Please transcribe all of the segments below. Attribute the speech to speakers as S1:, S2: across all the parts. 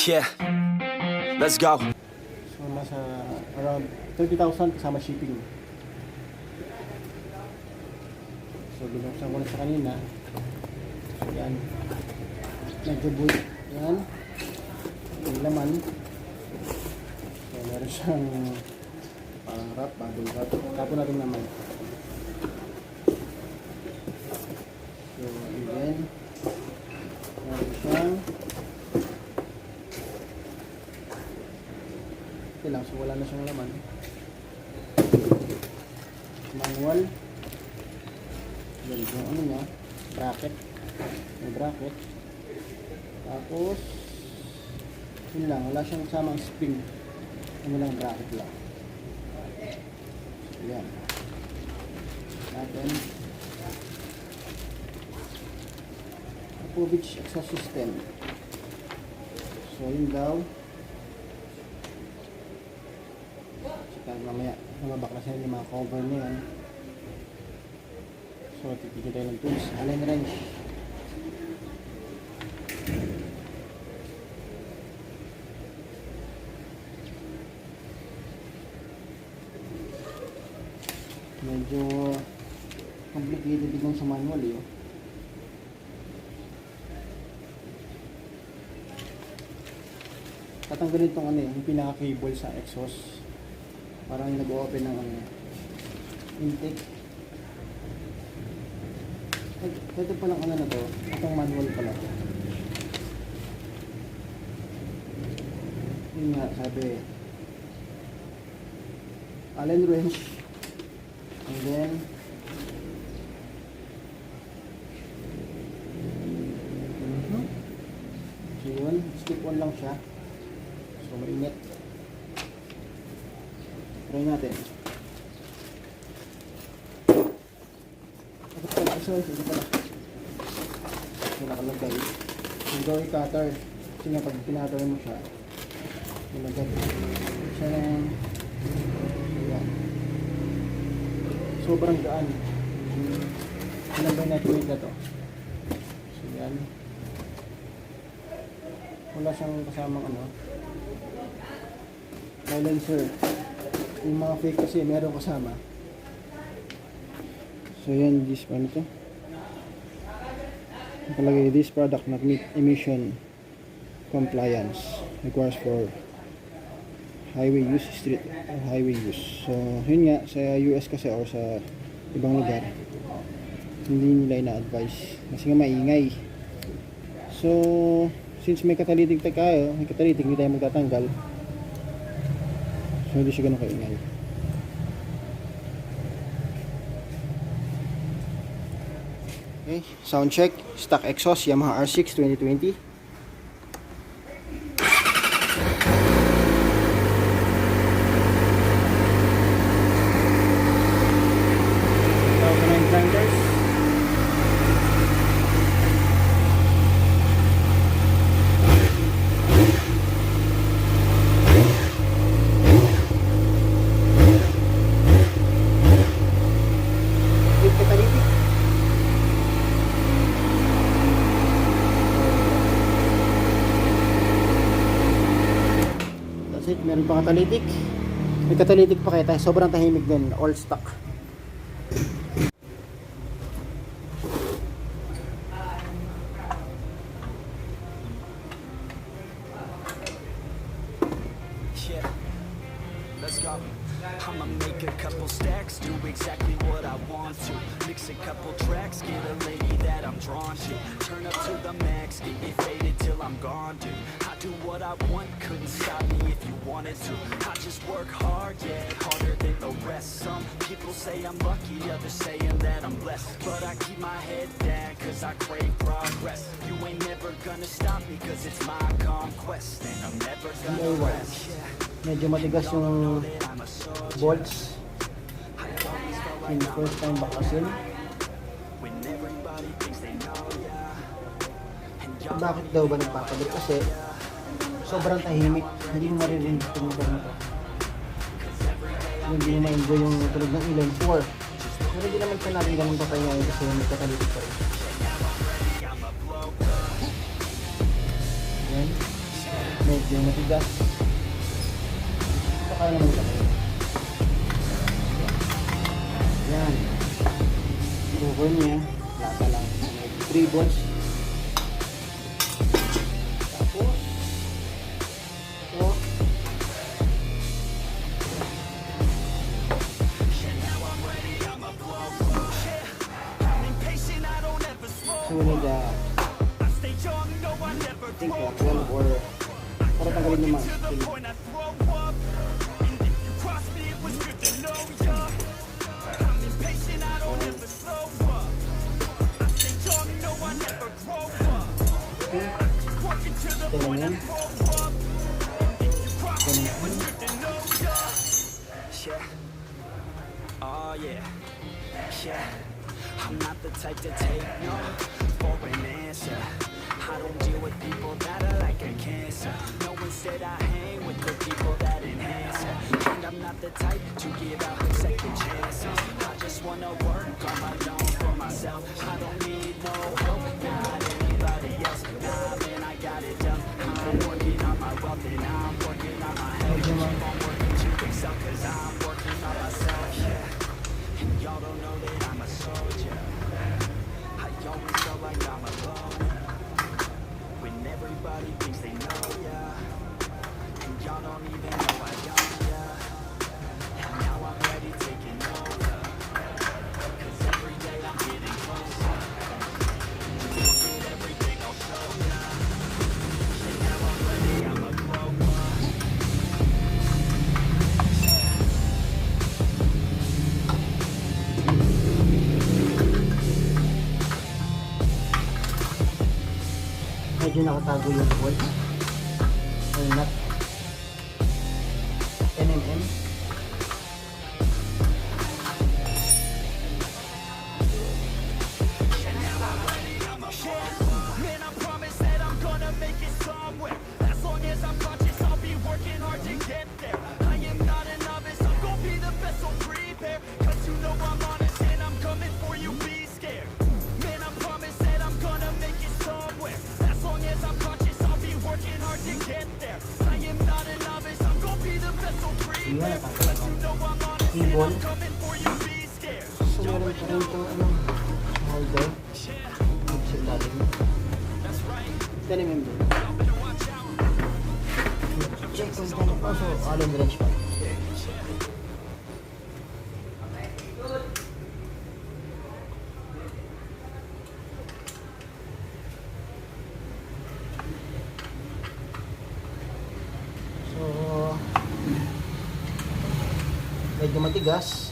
S1: Yeah, let's go.
S2: So nasa around 30,000 kasama shipping. So binuksan ko na sa kanina. So yan. Nag-boot. Yan. Yung laman. So meron siyang parang wrap, bubble wrap. Tapon natin naman. So again. Meron siyang okay lang, so wala na siyang laman. Manual. Yan yung ano niya, bracket. May bracket. Tapos yun lang, wala siyang kasamang spring. Ano lang, bracket lang. So yan. Natin Akrapovic exhaust system. So yun daw. Mamaya lumabak na sila yung mga cover na yan. So titigil tayo ng tools. Allen wrench. Medyo complicated din sa manual eh. Tatanggalin itong ano eh, yung pinaka cable sa exhaust. Parang nag-open ng intake. Ito palang ano na to, itong manual pala. Yun nga, sabi Allen wrench. And then so yun, slip on lang siya. So mainit. Try natin. Ito pala, ito pala. Ito nakalagay. Yung gawin cutter. Kasi nga pag pinatter mo siya, nilagay siya ng ayan. Sobrang gaan. Nilagay natin yung ito. So yan. Wala siyang kasamang ano. Silencer. Yung mga fake kasi meron kasama. So yan, this one ito. Nakalagay, this product not meet emission compliance requires for highway use, street or highway use. So yun nga, sa US kasi or sa ibang lugar hindi nila ina-advise kasi nga maingay. So since may catalytic tayo, may catalytic, hindi tayo magtatanggal. So hindi siya ganun kaingay. Okay, sound check, stock exhaust, Yamaha R6 2020. Meron pa catalytic. May catalytic pa kaya tayo. Sobrang tahimik din. All stock.
S1: Yeah, let's go. I'ma make a couple stacks, do exactly what I want to. Mix a couple tracks, get a lady that I'm drawn to. Turn up to the max, get me faded till I'm gone, dude. I do what I want, couldn't stop me if you wanted to. I just work hard, yeah, harder than the rest. Some people say I'm lucky, others saying that I'm blessed. But I keep my head down, cause I crave progress. You ain't never gonna stop me, cause it's my conquest. And I'm never gonna rest.
S2: Medyo matigas yung bolts. Yung first time bakasin. Bakit daw ba nagpapalit? Kasi sobrang tahimik. Hindi mo maririnig itong motor na to. Hindi mo ma-enjoy yung tulog ng ilan 4. Pero hindi naman siya natin ganun patay ngayon kasi may catalytic pa rin. Yan. medyo matigas. Ito kaya naman ito. Yan. Cover niya. Lata lang. May 3 volts. Tapos, ito. So we need I think 12 or para tanggalin naman. Ito lang yan.
S1: Oh yeah, yeah. I'm not the type to take no for an answer. I don't deal with people that are like a cancer. No, instead I hang with the people that enhance it. And I'm not the type to give out the second chances. I just wanna work on my own for myself. I don't need no help, not anybody else. Nah, man, I got it done. I'm working on my wealth and I'm working on my health. Keep on working to excel, cause I'm working on myself, yeah. And y'all don't know that I'm a soldier. I always feel like I'm alone when everybody thinks they know ya, and y'all don't even know I got ya. And now I'm ready taking over, cause every day I'm getting closer. Look at everything I'll show ya. And now I'm ready, I'm a grower.
S2: Medyo nakatago yung bolt. Ay, nut. NMM.
S1: Man, I promise that I'm gonna make it somewhere. As long as I'm conscious, I'll be working hard to get there. I am not a novice, I'm gonna be the best, so prepare. Cause you know I'm honest and I'm coming for you, be scared. Man, I promise that I'm gonna make it somewhere. As long as I'm conscious, I'll be working hard to get there. I am not a novice, I'm gonna be the best, so prepare. Cause you know I'm honest and I'm coming for you, be scared.
S2: So meron pa rin ito, holder. Sa ilalim. NMM din. Check kung kano pa. So, allen wrench pa. So, medyo matigas.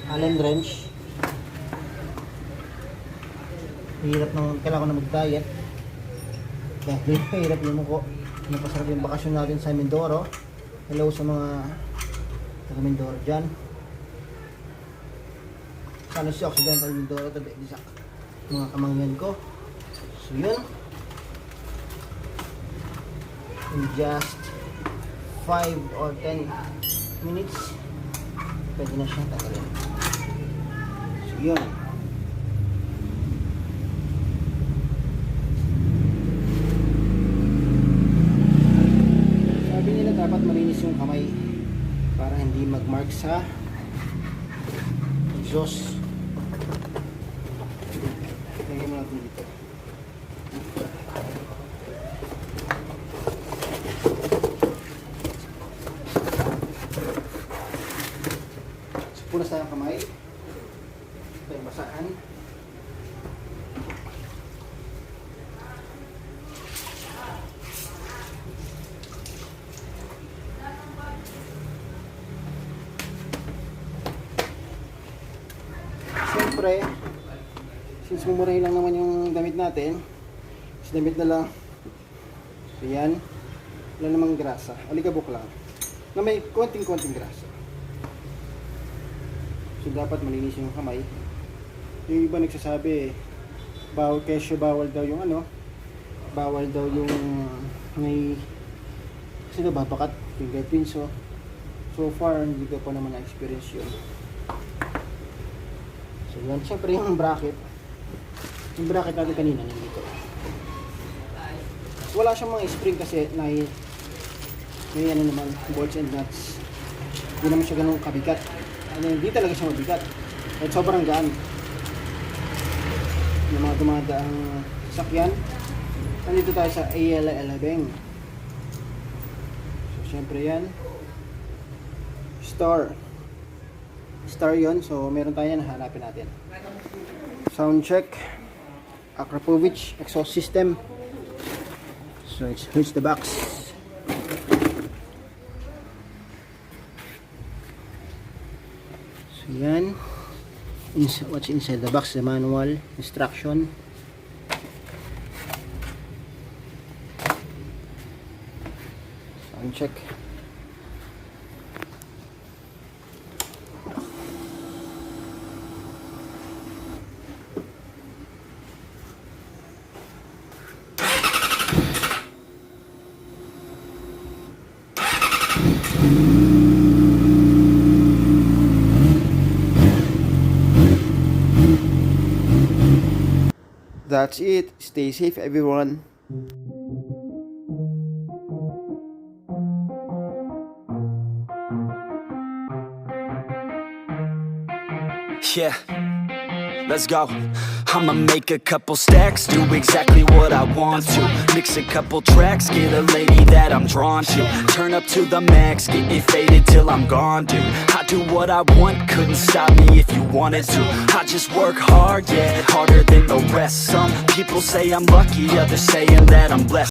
S2: Allen wrench. Hirap nang kailangan ko na mag-diet. Dahil hirap yung muko. Napasarap yung bakasyon natin sa Mindoro. Hello sa mga taga Mindoro dyan. Sana si Occidental Mindoro tabi sa mga kamangyan ko. So yun. In just 5 or 10 minutes pwede na siyang tagalin. So yun. Dapat malinis yung kamay para hindi mag-mark sa exhaust. Lagyan mo natin dito. So, punas tayo ang kamay. Ito yung basahan. Siyempre, since mumurahin lang naman yung damit natin, is damit na lang. So yan, wala namang grasa, alikabok lang na may konting grasa. So dapat malinis yung kamay. Yung iba nagsasabi bawal, kesyo bawal daw yung bawal daw yung may kasi daw babakat fingerprints. So far hindi ko pa naman na-experience yun. So yan, syempre yung bracket natin kanina nandito. So wala siyang mga spring kasi may ano naman, bolts and nuts. Hindi naman siya ganun kabigat. Hindi talaga siya mabigat. At sobrang gaan. Yung mga dumadaang sakyan. Nandito tayo sa AL11. So, syempre yan. Star yon. So, meron tayo yan. Hanapin natin. Sound check. Akrapovic exhaust system. So, here's the box. So, yan. What's inside the box? The manual, instruction. Sound check. That's it. Stay safe, everyone.
S1: Yeah, let's go. I'ma make a couple stacks, do exactly what I want to. Mix a couple tracks, get a lady that I'm drawn to. Turn up to the max, get it faded till I'm gone, dude. I do what I want, couldn't stop me if you wanted to. I just work hard, yeah, harder than the rest. Some people say I'm lucky, others saying that I'm blessed.